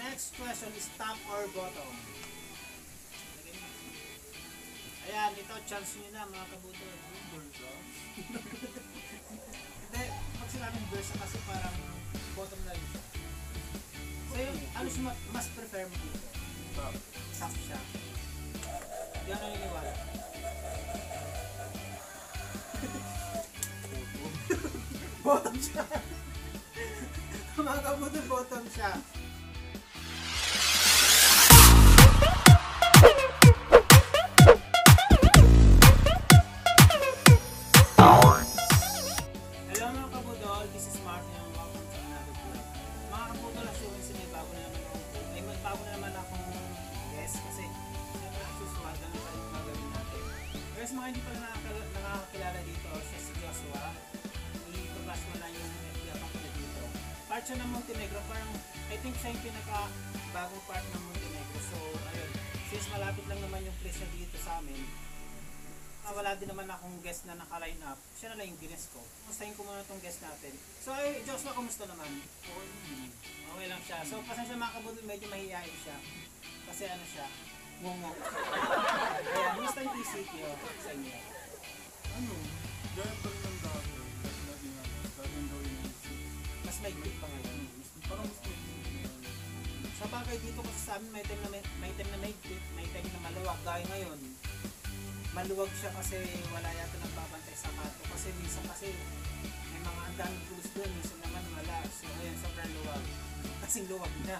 next question is top or bottom? Ayan, ito chance nyo na mga kabudol. Hindi, pag sinabing versa kasi parang bottom na rin siya. So yun, ano siya mas prefer mo dito? Top siya. Hindi ako naniniwala. Bottom siya. Mga kabudol, bottom siya. Hello mga kabudol, this is Mark and welcome to another vlog. Mga kabudol, as you can see, may bago na naman akong guest kasi siyempre as usual, ganun pa rin yung gagawin natin. Guys, mga hindi pa nakakakilala dito, siya si Joshua. I-flash mo lang yung FB account niya dito. Part siya ng Montenegro, parang I think siya yung pinaka-bagong part ng Montenegro. So, ayun, since malapit lang naman yung place niya dito sa amin, wala din naman akong guest na naka-line up. Siya na lang yung guest ko. Kumustahin ko muna itong guest natin. So, ay, Joshua, kumusta naman? Okay lang siya. So, pasensya mga kabudol, medyo mahihain siya. Kasi ano siya, ngungo. Kaya, kumusta yung PCQ sa inyo? Ano? Gaya pa rin ang dati. Dating gawin yung Mas maigpit pa ngayon. parang mas maigpit. Sa bagay dito kasi sa amin, may time na maigpit, may time na maluwag. Gaya ngayon, maluwag siya kasi wala yata nagbabantay sa kanto. Kasi minsan kasi may mga andaming tools doon, minsan naman wala. So ayun, sobrang luwag. Kasing luwag na.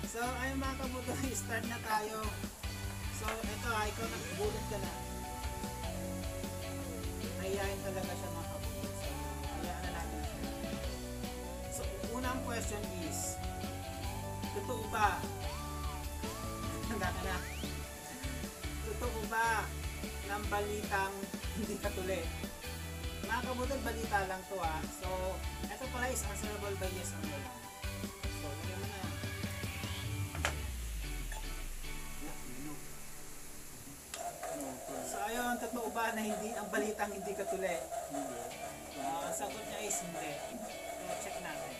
So ayun mga kabudol, start na tayo. So ito ikaw nagbulot ka na. Nahihayin talaga siya mga kabudol. So hayaan na natin siya. So unang question is, totoo ba? Handa ka na. Totoo ba ng balitang hindi katuli? Mga kabudol, balita lang to ha. So, ito pala is answerable by yes or no lang. So, lagyan mo na yan. So, ayun, totoo ba na hindi ang balitang hindi katuli? Hindi. Ang sagot niya is hindi. So, check natin.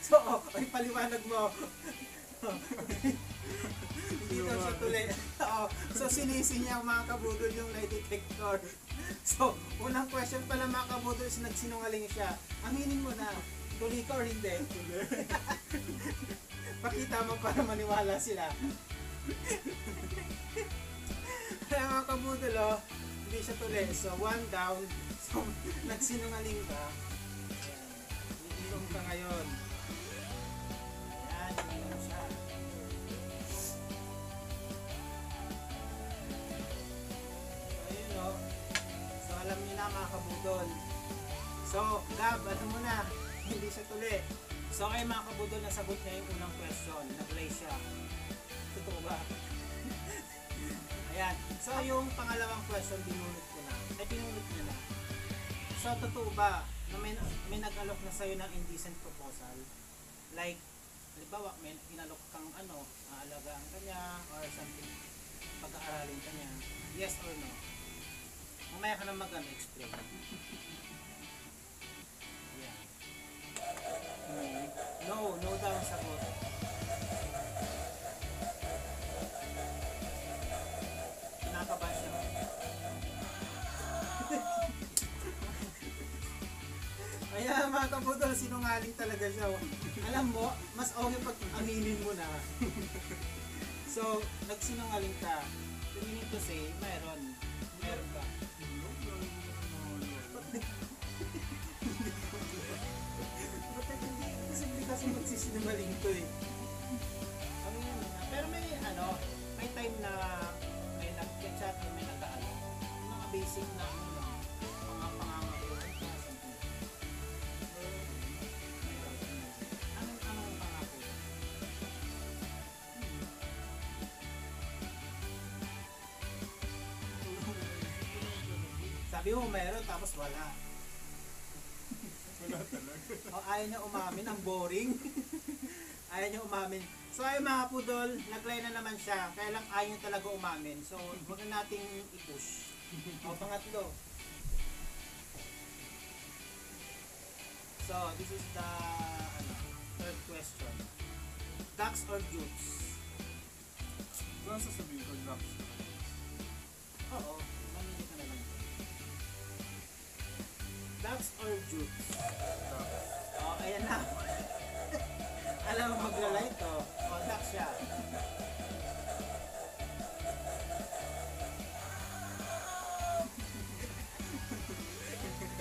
So, ay paliwanag mo. Hindi daw siya tuloy. So sinisi niya mga kabudol yung lie detector. So unang question pala mga kabudol is nagsinungaling siya. Aminin mo na, tuloy ka or hindi? Pakita mo para maniwala sila. Kaya mga kabudol hindi siya tuloy. So one down. So nagsinungaling ka. Iinom ka ngayon. Iinom siya. So alam niyo na mga kabudol. So Gab, ano mo na, hindi siya tuli. So kayo mga kabudol, nasagot niya yung unang question. Nag-lay siya. Totoo ba? Ayan. So yung pangalawang question, binulot ko na. Ay, pinulot niya na. So totoo ba na may nag-alok na sa'yo ng indecent proposal? Like, halimbawa, may inalok kang aalagaan ka niya or something, pag-aaralin ka niya. Yes or no? Mamaya ka na mag-explain. Yeah. No daw ang sagot. Kinakaba siya. Kaya mga kabudol, sinungaling talaga siya. Alam mo, mas okay pag aminin mo na. So, nagsinungaling ka. Tumingin to say, meron ka. Kasi magsisinungaling to eh. Pero may time na may nag-chat o may nag-aalo. Mga basic na mga pangangako. Anong pangako? Sabi mo meron tapos wala. Wala talaga. Ayaw niya umamin, ang boring. Ayaw niya umamin. So ay mga pudol, nag-lie na naman siya. Kaya lang ayaw niya talaga umamin. So huwag na nating i-push. O pangatlo. So, this is the third question. Ducks or jutes? Kung sasabihin ko, ducks. Oo, mamili ka na lang. Ducks or jutes? Ducks. Oh, ayan na. Alam mo maglalay to. Oh, ducks siya.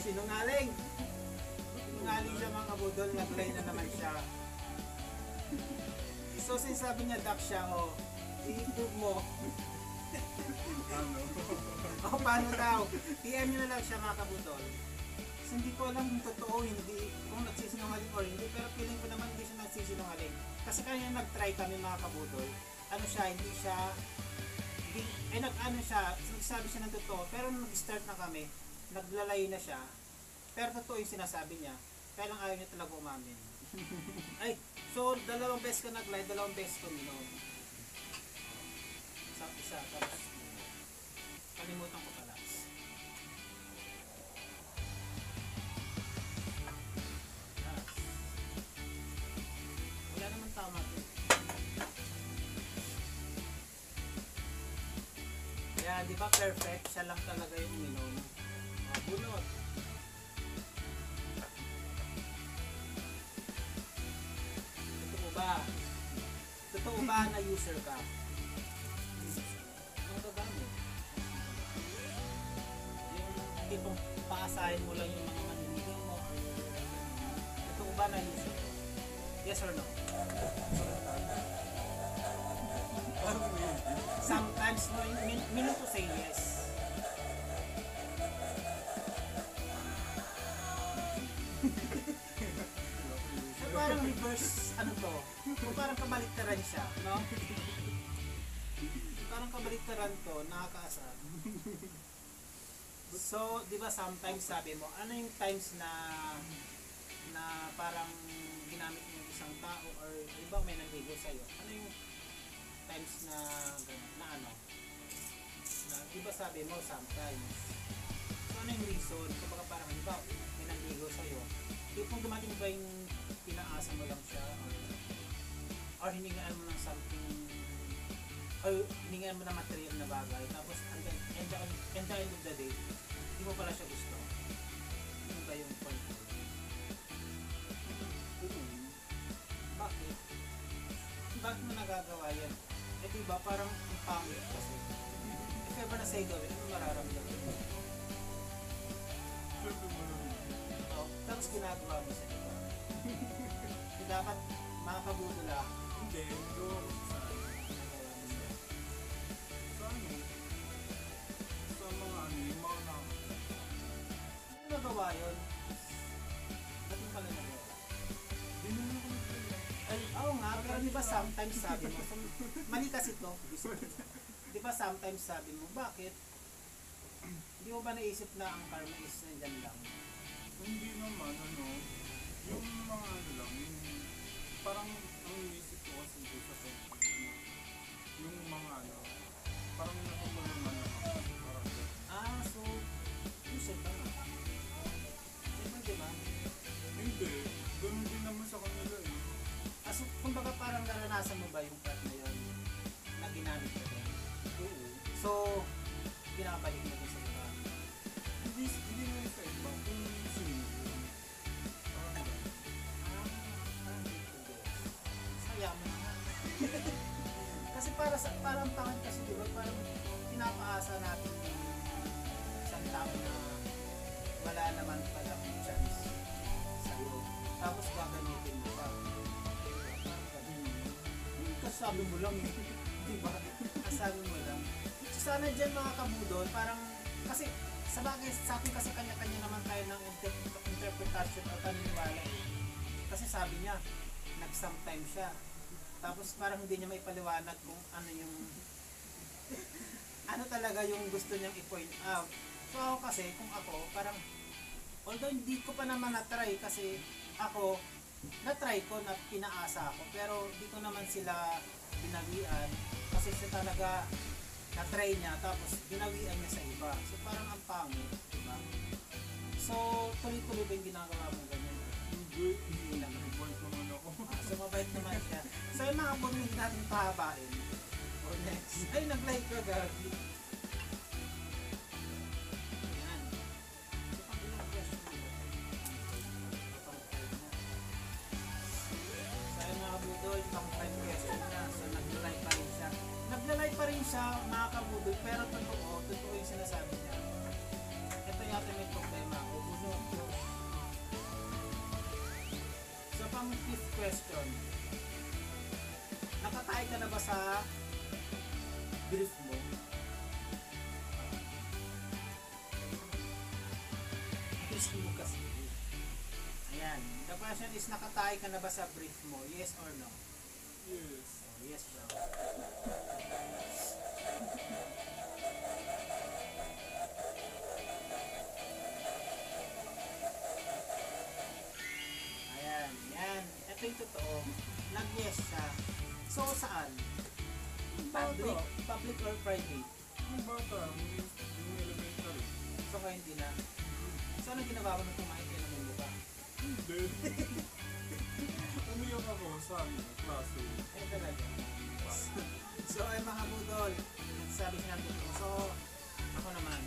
Sinungaling. Sinungaling siya mga kabudol. Naglay na naman siya. So, sinasabi niya duck siya, oh. I-improve mo. Ano? O, paano daw? PM nyo na lang siya mga kabudol. So, hindi ko alam kung totoo, hindi, kung nagsisinungaling or hindi, pero feeling ko naman hindi siya nagsisinungaling. Kasi kanina nag-try kami mga kabudol. Ano siya, hindi siya, hindi, nag-ano siya, nagsabi siya ng totoo, pero nung nag-start na kami, naglalayo na siya, pero totoo yung sinasabi niya, kaya lang ayaw niya talaga umamin. Ay, so dalawang beses ka nag-live, dalawang beses ko minom. Isa, tapos kalimutan ko pala. Wala naman tama to. Kaya di ba perfect, siya lang talaga yung minom. Bunot. Totoo ba na user ka? Ang gagamit. Yung tipong paasahin mo lang yung mga maniligaw mo. Totoo ba na user ka? Yes or no? Sometimes, no, meaning to say yes. So, parang reverse, ano to? Kung parang kabaliktaran siya, no? Parang kabaliktaran to, nakakaasar. So, di ba sometimes sabi mo, ano yung times na parang ginamit mo yung isang tao or iba may nanligo sa'yo? Ano yung times na gano'n, na ano? Na, di ba sabi mo sometimes? So, ano yung reason? Kapag parang, di ba, may nanligo sa'yo? Yung kung dumating ba yung pinaasa mo lang siya or hiningaan mo ng something or hiningaan mo ng material na bagay tapos and the end of the day hindi mo pala siya gusto. Ano ba yung point mo? Bakit? Bakit mo nagagawa yan? Eh diba parang ang pangit kasi if ever na sa'yo gawin, ano mararamdaman mo? Oh, tapos ginagawa mo sa iba. Hindi dapat mga kabudula. Hindi, gawa ko sa sa mga ano, yung mga nakakita. Ano nagawa yun? Ba't mo pala nagawa? Di na lang kami pala. Ay, oo nga, pero di ba sometimes sabi mo, mali kasi to. Di ba sometimes sabi mo, bakit? Hindi mo ba naisip na ang karma is nandyan lang? Hindi naman, ano, yung mga ano lang, yung parang ang inisip ko kasi doon sa tempo, yung mga ano, parang natulungan naman, parang So, usap ka na. Diba? hindi, ganun din naman sa kanila eh. So, kumbaga parang naranasan mo ba yung part na yun na ginamit ka din? Oo. So, pinapalik mo din sa iba. Hindi na sa iba, kung sino yun. Parang ganun. Saya mo na nga. Kasi parang pangit kasi diba, parang pinapaasa natin yung isang tao na wala naman palang chance sa'yo. Tapos gagamitin mo pa. Kasabi mo lang eh. Diba? Kasabi mo lang. So sana dyan mga kabudol, parang kasi sa bagay, sa akin kasi kanya-kanya naman tayo ng interpretation o paniniwala eh. Kasi sabi niya, nag-sometime siya. Tapos parang hindi niya maipaliwanag kung ano yung ano talaga yung gusto niyang i-point out. So ako kasi, kung ako, parang although hindi ko pa naman na-try kasi ako, na-try ko, na pinaasa ako, pero di ko naman sila binawian kasi siya talaga na-try niya tapos binawian niya sa iba. So parang ang pangit, diba? So tuloy-tuloy ba yung ginagawa mo ganyan? Good. Boy ko naman ako. So mabait naman siya. So yung mga kabudol hindi natin pahabain. Or next. Ay, nag-like ka, Gabi. Ayan. So pang ilang question dito? Pang 5 na. So yung mga kabudol, pang 5 question na. So nag-like pa rin siya. Nag-like pa rin siya, mga kabudol, pero totoo yung sinasabi niya. Ito yata may problema ako. So pang 5th question. Nakatay ka na ba sa brief mo? Brief mo kasi. Ayan. The question is, nakatay ka na ba sa brief mo? Yes or no? Yes. Oh, yes daw. Ayan. Yan. Ito yung totoo. Nag-yes siya. So, saan? Public or private? Yung bata, yung elementary. So, kaya hindi na. So, anong ginawa ko nung kumain kayo ng mundo ka? Hindi. Umiyak ako sa klase. Ay, talaga. So, ay mga budol, nagsabi siya ng totoo. So, ako naman.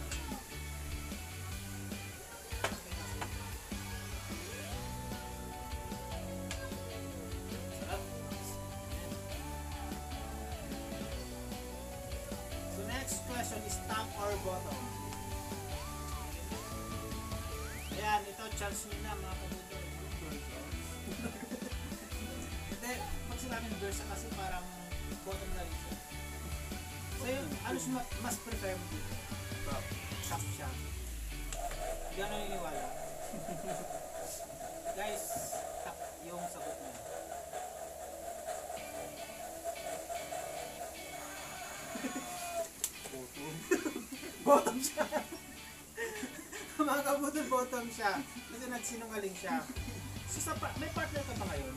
Sarap. So, next question is top or bottom? Ayan, ito, chance nyo na mga kabudol. Hindi, pag sinabing versa kasi parang bottom na rin siya. So yung, ano siya mas prefer mo dito? Top. Top siya. Hindi ako naniniwala. Guys, top yung sagot niya. Bottom siya. Mga kabudol, bottom siya. Kasi nagsinungaling siya. So, may partner ka ba ngayon?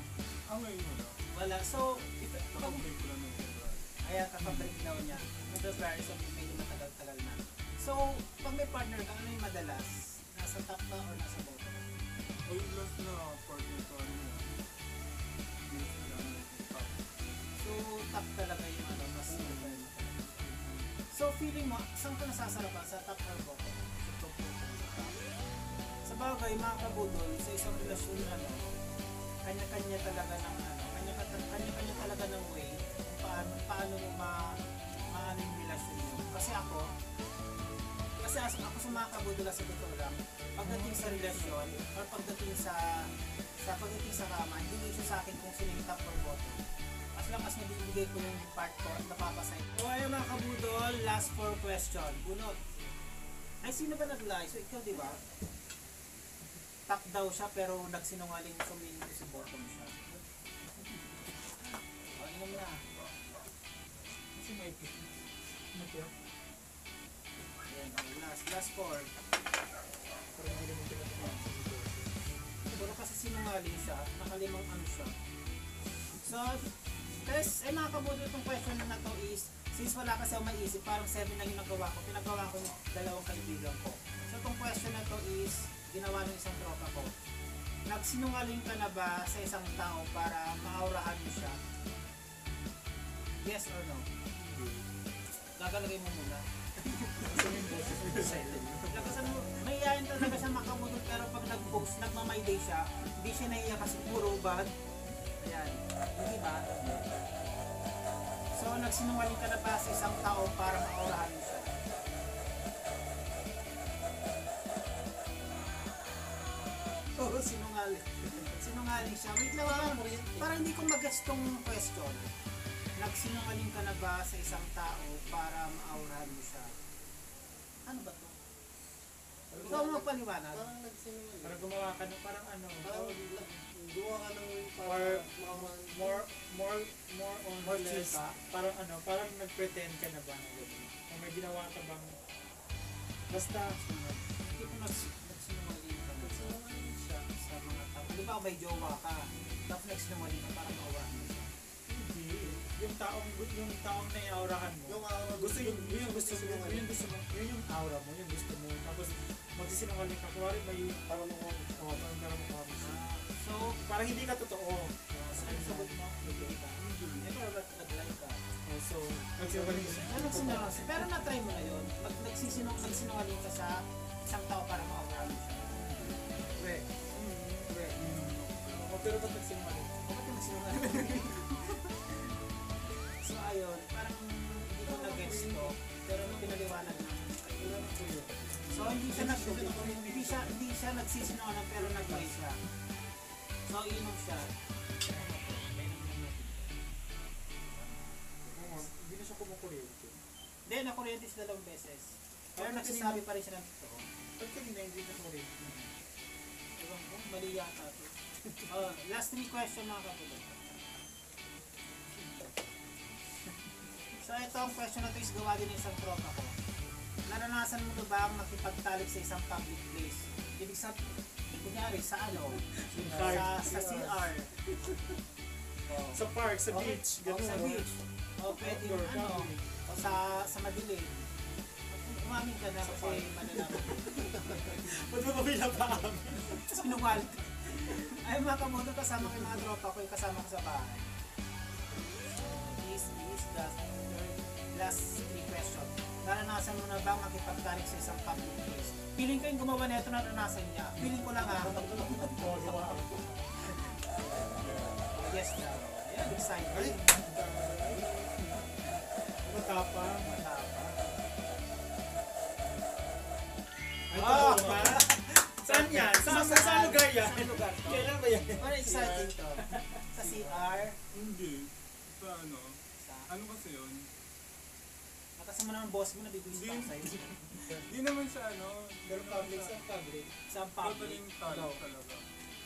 Ngayon mo na. Wala. So, Kapag-break ko lang ng February. ayan, kakabreakdown niya. February, so medyo matagal-tagal na. So, pag may partner ka, ano yung madalas? Nasa top ka or nasa bottom? O yung last na partner ko, ano na. Yes, yan, top. So, top talaga yung ano, mas prefer mo talaga. So, feeling mo, saan ka nasasarapan? Sa top or bottom? Sa top or bottom? Sa bagay, mga kabudol, sa isang relasyon, ano, kanya-kanya talaga ng ano, kanya-kanya talaga ng way kung paano mo maano yung relasyon nyo. Kasi ako sa mga kabudol sa totoo lang, pagdating sa relasyon or pagdating sa kama, hindi issue sa akin kung sino yung top or bottom. As long as nabibigay ko yung part ko at napapasay. So ayun mga kabudol, last 4 question. Bunot. Ay, sino ba nag-lie? So ikaw, di ba? Top daw siya pero nagsinungaling, so meaning ko si bottom siya. Ano mo na? Kasi may pick. Ayan, last 4. Pero kasi sinungaling siya, nakalimang ano siya. So, guys, mga kabudol, itong question na to is, since wala kasi ako maisip, parang 7 lang yung nagawa ko. Pinagawa ko yung 2 kaibigan ko. So, itong question na to is, ginawa ng isang tropa ko. Nagsinungaling ka na ba sa isang tao para maaurahan mo siya? Yes or no? Gagalagay mo muna. Silent. Lakasan mo, mahihayin talaga siya makabudol pero pag nag-post, nagmamay day siya, hindi siya nahiya kasi puro bad. Ayan. Hindi ba? So, nagsinungaling ka na ba sa isang tao para maaurahan mo siya? Oo, sinungaling. Sinungaling siya. Wait lang, parang hindi ko mag-gets tong question. Nagsinungaling ka na ba sa isang tao para maaurahan mo siya? Ano ba to? Ikaw mo paliwanag. Parang nagsinungaling. Para gumawa ka ng parang ano. Parang gumawa ka ng Or more more on More less, chika. parang ano, parang nag-pretend ka na ba na gano'n? O may ginawa ka bang basta Hindi ko nagsinungaling ka na siya sa mga tao. Di ba may jowa ka? Tapos nagsinungaling ka para maaurahan mo siya. hindi yung taong naiaurahan mo yung aura gusto yun yung gusto mo yun yung aura mo yung gusto mo tapos magsisinungaling ka kuwari may para mo parang mo So, Parang hindi ka totoo. Ano sagot mo? Nag-gay ka? Ito, nag-lie ka? So, nagsiwaling siya. Nagsinungaling. Pero na-try mo na yun. Nagsinungaling ka sa isang tao para ma-overrun siya. Pre. Pre. Pero ba't nagsinungaling? O ba't yung nagsinungaling? So ayun, parang hindi ko na-gets to. Pero nung pinaliwanag na, so hindi siya nagsisinungaling pero nag-lie siya. So inom siya. Hindi na siya kumukuryente. Hindi, nakuryente siya dalawang beses. Pero nagsasabi pa rin siya ng totoo. Ba't kanina hindi na kuryente? Ewan ko, mali yata ito. Last 3 question mga kapatid. So ito ang question na ito is gawa din ng isang tropa ko. Naranasan mo ba ang makipagtalik sa isang public place? Ibig sabihin, kunyari sa ano? Sa CR. Sa park, sa beach, O gano'n. sa beach. O pwede yung ano, o sa madilim. Umamin ka na kasi malalaman. Ba't mo ba pinapaamin? Sinungal. Ay mga kamoto, kasama ko yung mga tropa ko, yung kasama ko sa bahay. This is the last 3 question. Naranasan mo na ba makipagtalik sa isang public place? Feeling ko yung gumawa na ito, naranasan niya. Feeling ko lang Yes daw. Ayan, excited. Matapang. Ay, Oh! totoo ba? Saan yan? Saan lugar yan? Saan lugar to? Kailan ba yan? Parang exciting to. Sa CR. Hindi. Sa ano? Sa... Ano kasi yun? Nakasama naman boss mo, nabibigis pa sa'yo. Hindi naman sa ano. Pero public sa public. Sa public. Totaling talo talaga.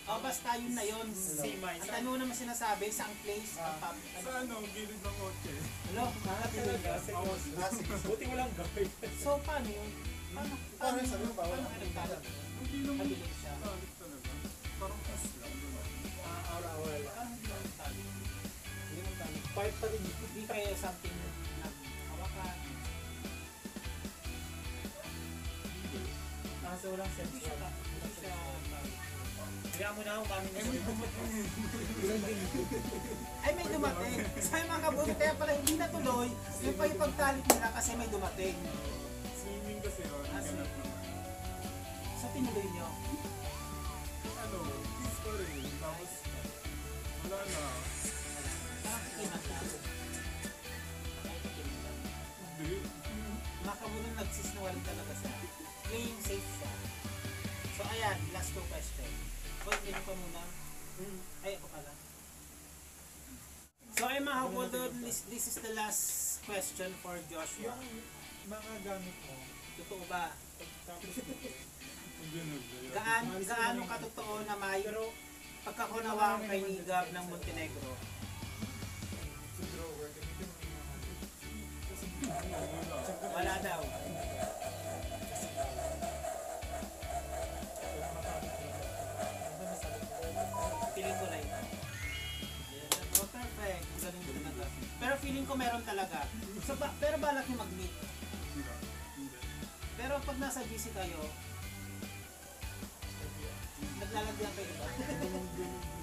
Oh, basta yun na yun. Simay. Ang dami mo naman sinasabi, sa ang place, ang public. Sa ano, gilid ng kotse. Hello? Talaga. Buti mo lang gawin. So, paano yun? Paano? Parang sabi mo, bawal. Paano ka nagtalo? Hindi naman Kabilis siya. talit talaga. Parang kas lang. Gano'n. Awal. Paano hindi mo nagtalo? Hindi mo tama. Fight pa rin yun. Hindi kayo something naghawakan. Kaso walang sense. Hindi siya talo. Kaya mo na umamin na siya. Ay, may dumating. Sabi mga kabuti, kaya pala hindi natuloy yung pagtalik nila kasi may dumating. Swimming kasi yun. Ah, Ganap naman. So, tinuloy nyo. Ano, kiss ko rin. Tapos, wala na. Parang kinatalo. Hindi. Mga kabuti, nagsisinungaling talaga siya. Playing safe siya. So, ayan, last 2 question. Hoy, hindi pa muna. Ay, ako pala. So, ay mga kabuti, this is the last question for Joshua. Yung mga gamit mo, Totoo ba? tapos Hindi na. Gaano katotoo na may pagkakunawang kay Nigab ng Montenegro? sa drawer, gamitin mo yung mga Wala daw. Feeling ko like. Oh, perfect. Galing din talaga. Pero feeling ko meron talaga. So, pero balak nyo mag-meet. Hindi. Pero pag nasa GC kayo, naglalagyan kayo ba?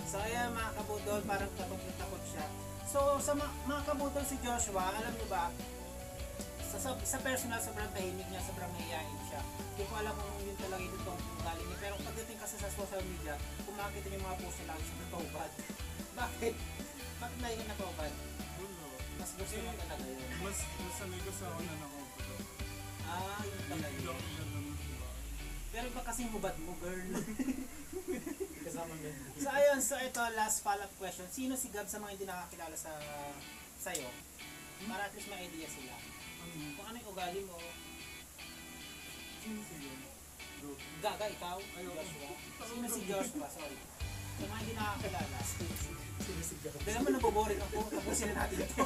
So ayan mga kabudol, parang takot siya. So sa mga kabudol si Joshua, alam niyo ba, sa personal sobrang tahimik niya, sobrang mahihain siya. Hindi ko alam kung yun talaga yung totoong ugali niya. Pero pagdating kasi sa social media, kung makikita niyo yung mga post nila, siya natawbad. Bakit? Bakit na yun natawbad? Wala. Mas gusto mo talaga yun. Mas nasanay kasi ako na nakaupo. Ah, yun pala Hindi yun. ako ganun diba? Pero iba kasing hubad mo, girl. kasama mo. So ayun, so ito last follow-up question. Sino si Gab sa mga hindi nakakilala sa'yo? Para at least may idea sila. Ano? Kung ano yung ugali mo, Sino sila? Bro. Gaga, ikaw? Ayoko. Joshua? Sino si Joshua? Sorry. Sa mga hindi nakakilala. Sinisigaw. Dahil naman naboboring ako, tapusin na natin ito.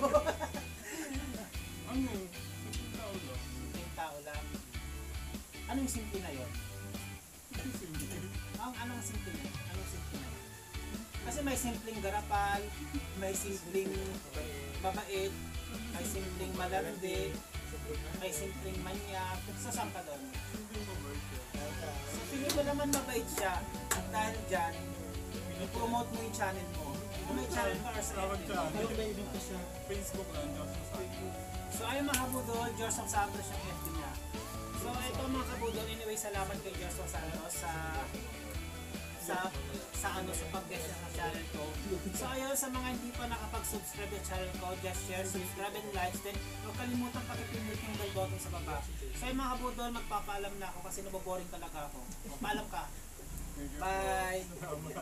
Ano? Simple tao lang. Yung tao lang. Anong simple na yun? Simple. Anong simple na? Anong simple na? Kasi may simpleng garapal, may simpleng mabait, may simpleng malandi, may simpleng manyak. So saan ka doon? Hindi mabait siya. So feeling ko naman mabait siya. At dahil dyan, i-promote mo yung channel mo. Kung may channel ka or sa Tawag FB. channel. Ano ba yung pa siya? Facebook lang, Joshua Santos. So ayun mga kabudol, Joshua Santos yung FB niya. So ito mga kabudol, anyway, salamat kay Joshua Santos sa pag-guest niya sa channel ko. So ayun, sa mga hindi pa nakapag-subscribe sa channel ko, just share, subscribe and like, then huwag kalimutan pakipindot yung bell button sa baba. So ayun mga kabudol, magpapaalam na ako kasi naboboring talaga ako. O, paalam ka. Bye! Salamat.